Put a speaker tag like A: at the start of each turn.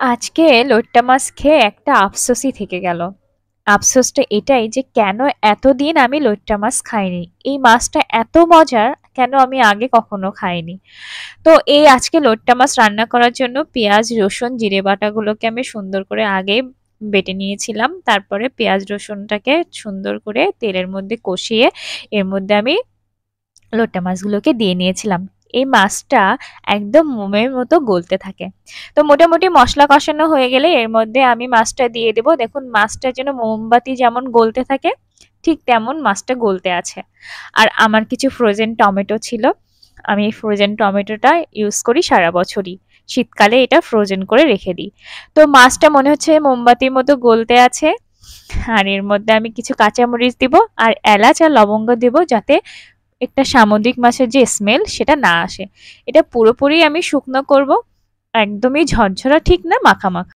A: আজকে লইট্টা মাছ খেয়ে একটা আফসোসই থেকে গেল। আফসোসটা এটাই যে কেন এতদিন আমি লইট্টা মাছ খাইনি। এই মাছটা এত মজার, কেন আমি আগে কখনো খাইনি। তো এই আজকে লইট্টা মাছ রান্না করার জন্য পেঁয়াজ, রসুন, জিরে বাটাগুলোকে আমি সুন্দর করে আগে বেটে নিয়েছিলাম। তারপরে পেঁয়াজ রসুনটাকে সুন্দর করে তেলের মধ্যে কষিয়ে এর মধ্যে আমি লইট্টা মাছগুলোকে দিয়ে নিয়েছিলাম। এই মাছটা একদম মোমের মতো গলতে থাকে। তো মোটামুটি মসলা কষানো হয়ে গেলে এর মধ্যে আমি মাছটা দিয়ে দেব। দেখুন মাছটা যেন মোমবাতি যেমন গলতে থাকে, ঠিক তেমন মাছটা গলতে আছে। আর আমার কিছু ফ্রোজেন টমেটো ছিল। আমি এই ফ্রোজেন টমেটোটা ইউজ করি সারা বছরই। শীতকালে এটা ফ্রোজেন করে রেখে দিই। তো মাছটা মনে হচ্ছে মোমবাতির মতো গলতে আছে। আর এর মধ্যে আমি কিছু কাঁচামরিচ দিব আর এলাচ আর লবঙ্গ দেব, যাতে একটা সামুদ্রিক মাছের যে স্মেল সেটা না আসে। এটা পুরোপুরি আমি শুকনো করব, একদমই ঝরঝরা ঠিক না, মাখা মাখা।